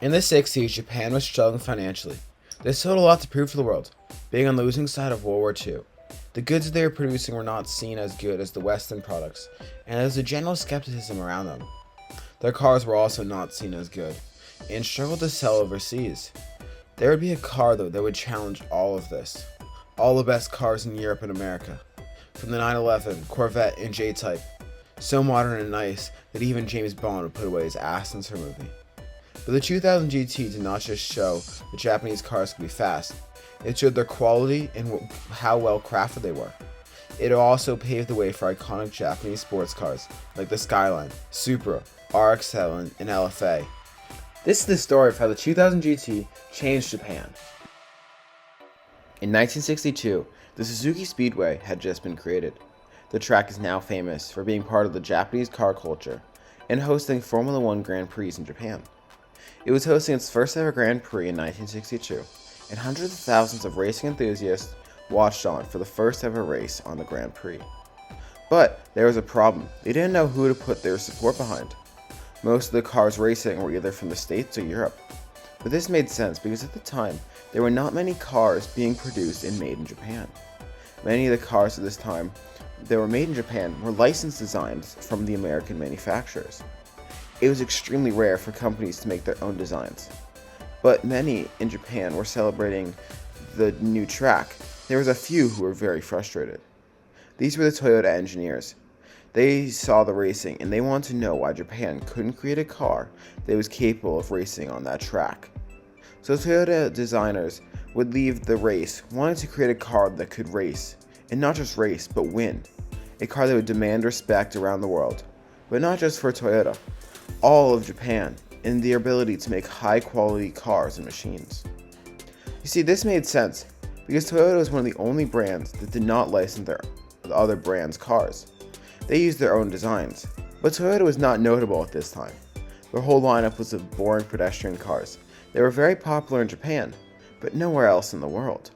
In the 60s, Japan was struggling financially. They still had a lot to prove to the world, being on the losing side of World War II. The goods they were producing were not seen as good as the Western products, and there was a general skepticism around them. Their cars were also not seen as good, and struggled to sell overseas. There would be a car, though, that would challenge all of this. All the best cars in Europe and America. From the 911, Corvette, and J-Type. So modern and nice that even James Bond would put away his ass in her movie. But the 2000 GT did not just show that Japanese cars could be fast, it showed their quality and how well crafted they were. It also paved the way for iconic Japanese sports cars like the Skyline, Supra, RX-7, and LFA. This is the story of how the 2000 GT changed Japan. In 1962, the Suzuki Speedway had just been created. The track is now famous for being part of the Japanese car culture and hosting Formula One Grand Prix in Japan. It was hosting its first ever Grand Prix in 1962, and hundreds of thousands of racing enthusiasts watched on for the first ever race on the Grand Prix. But there was a problem. They didn't know who to put their support behind. Most of the cars racing were either from the States or Europe. But this made sense because at the time, there were not many cars being produced and made in Japan. Many of the cars at this time that were made in Japan were licensed designs from the American manufacturers. It was extremely rare for companies to make their own designs. But many in Japan were celebrating the new track. There was a few who were very frustrated. These were the Toyota engineers. They saw the racing and they wanted to know why Japan couldn't create a car that was capable of racing on that track. So Toyota designers would leave the race wanting to create a car that could race, and not just race, but win. A car that would demand respect around the world, but not just for Toyota, all of Japan, and the ability to make high quality cars and machines. You see, this made sense because Toyota was one of the only brands that did not license the other brands' cars. They used their own designs, but Toyota was not notable at this time. Their whole lineup was of boring pedestrian cars. They were very popular in Japan, but nowhere else in the world.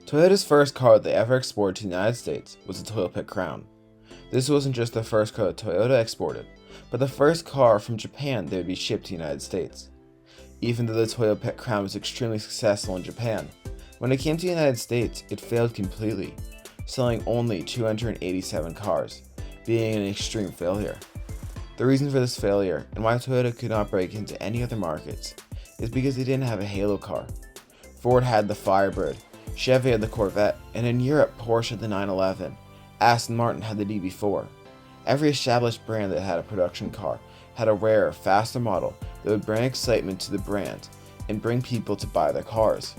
Toyota's first car they ever exported to the United States was the Toyota Crown. This wasn't just the first car that Toyota exported, but the first car from Japan that would be shipped to the United States. Even though the Toyota Crown was extremely successful in Japan, when it came to the United States, it failed completely, selling only 287 cars, being an extreme failure. The reason for this failure, and why Toyota could not break into any other markets, is because they didn't have a halo car. Ford had the Firebird, Chevy had the Corvette, and in Europe, Porsche had the 911, Aston Martin had the DB4. Every established brand that had a production car had a rare, faster model that would bring excitement to the brand and bring people to buy their cars.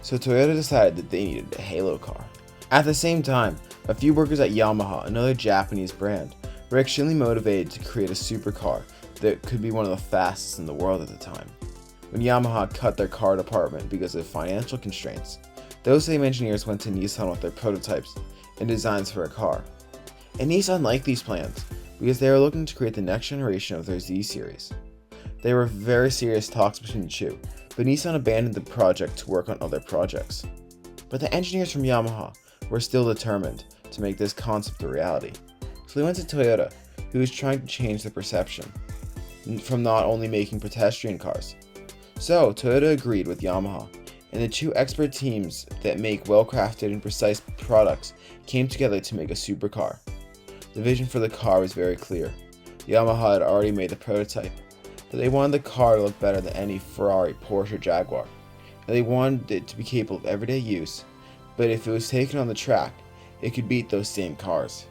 So Toyota decided that they needed a halo car. At the same time, a few workers at Yamaha, another Japanese brand, were extremely motivated to create a supercar that could be one of the fastest in the world at the time. When Yamaha cut their car department because of financial constraints, those same engineers went to Nissan with their prototypes and designs for a car. And Nissan liked these plans because they were looking to create the next generation of their Z series. There were very serious talks between the two, but Nissan abandoned the project to work on other projects. But the engineers from Yamaha were still determined to make this concept a reality. So they went to Toyota, who was trying to change the perception from not only making pedestrian cars. So Toyota agreed with Yamaha, and the two expert teams that make well-crafted and precise products came together to make a supercar. The vision for the car was very clear. Yamaha had already made the prototype, but they wanted the car to look better than any Ferrari, Porsche, or Jaguar, and they wanted it to be capable of everyday use, but if it was taken on the track, it could beat those same cars.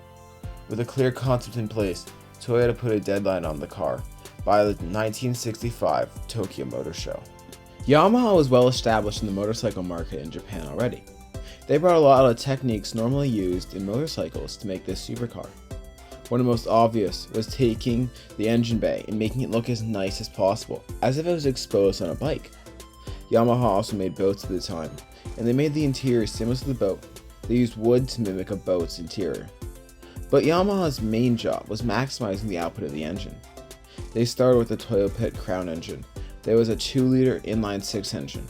With a clear concept in place, Toyota put a deadline on the car by the 1965 Tokyo Motor Show. Yamaha was well established in the motorcycle market in Japan already. They brought a lot of techniques normally used in motorcycles to make this supercar. One of the most obvious was taking the engine bay and making it look as nice as possible, as if it was exposed on a bike. Yamaha also made boats at the time, and they made the interior similar to the boat. They used wood to mimic a boat's interior. But Yamaha's main job was maximizing the output of the engine. They started with the Toyota Crown engine. There was a 2-liter inline-six engine.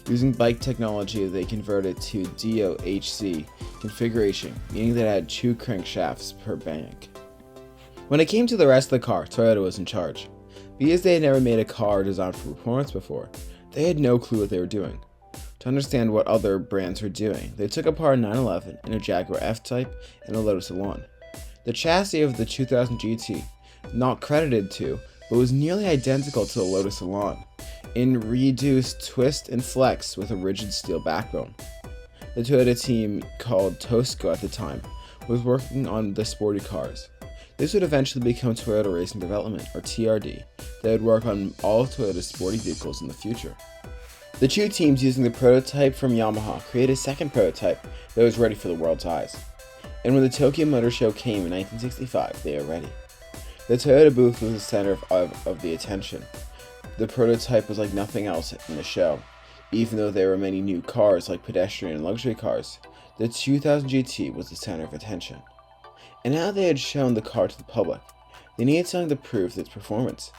Using bike technology, they converted to DOHC configuration, meaning that it had 2 crankshafts per bank. When it came to the rest of the car, Toyota was in charge. Because they had never made a car designed for performance before, they had no clue what they were doing. To understand what other brands were doing, they took apart a 911 and a Jaguar F-Type and a Lotus Elan. The chassis of the 2000 GT, not credited to, but was nearly identical to the Lotus Elan, in reduced twist and flex with a rigid steel backbone. The Toyota team, called Tosco at the time, was working on the sporty cars. This would eventually become Toyota Racing Development, or TRD, that would work on all of Toyota's sporty vehicles in the future. The two teams, using the prototype from Yamaha, created a second prototype that was ready for the world's eyes. And when the Tokyo Motor Show came in 1965, they were ready. The Toyota booth was the center of the attention. The prototype was like nothing else in the show. Even though there were many new cars like pedestrian and luxury cars, the 2000 GT was the center of attention. And now they had shown the car to the public, they needed something to prove its performance.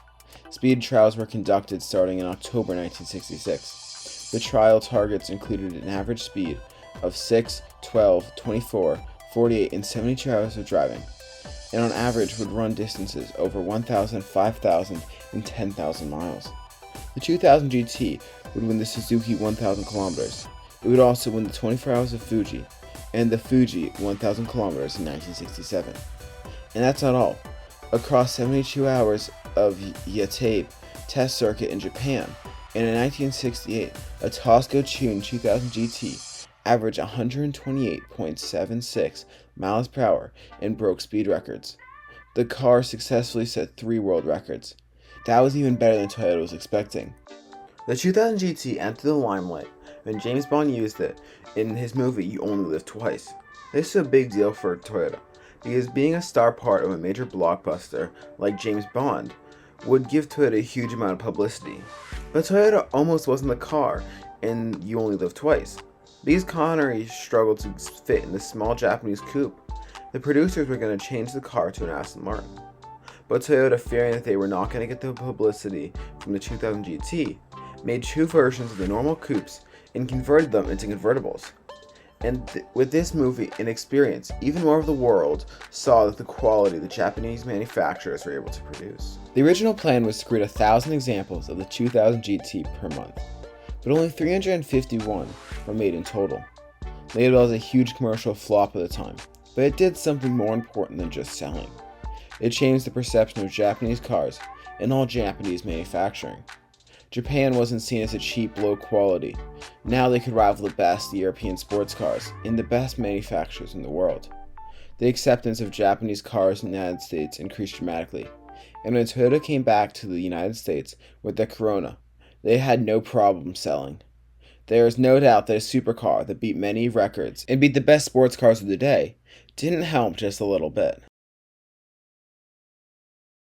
Speed trials were conducted starting in October 1966. The trial targets included an average speed of 6, 12, 24, 48, and 72 hours of driving, and on average would run distances over 1,000, 5,000, and 10,000 miles. The 2000 GT would win the Suzuki 1,000 kilometers. It would also win the 24 Hours of Fuji and the Fuji 1,000 kilometers in 1967. And that's not all. Across 72 hours of Yatabe test circuit in Japan, and in 1968, a Tosco tuned 2000 GT averaged 128.76 miles per hour and broke speed records. The car successfully set 3 world records. That was even better than Toyota was expecting. The 2000 GT entered the limelight when James Bond used it in his movie You Only Live Twice. This is a big deal for Toyota, because being a star part of a major blockbuster like James Bond would give Toyota a huge amount of publicity. But Toyota almost wasn't the car in You Only Live Twice. Because Connery struggled to fit in the small Japanese coupe, the producers were going to change the car to an Aston Martin. But Toyota, fearing that they were not going to get the publicity from the 2000 GT, made 2 versions of the normal coupes and converted them into convertibles. And with this movie and experience, even more of the world saw that the quality the Japanese manufacturers were able to produce. The original plan was to create 1,000 examples of the 2000 GT per month, but only 351 were made in total. Labeled as a huge commercial flop at the time, but it did something more important than just selling. It changed the perception of Japanese cars and all Japanese manufacturing. Japan wasn't seen as a cheap, low quality. Now they could rival the best European sports cars and the best manufacturers in the world. The acceptance of Japanese cars in the United States increased dramatically, and when Toyota came back to the United States with the Corona, they had no problem selling. There is no doubt that a supercar that beat many records and beat the best sports cars of the day didn't help just a little bit.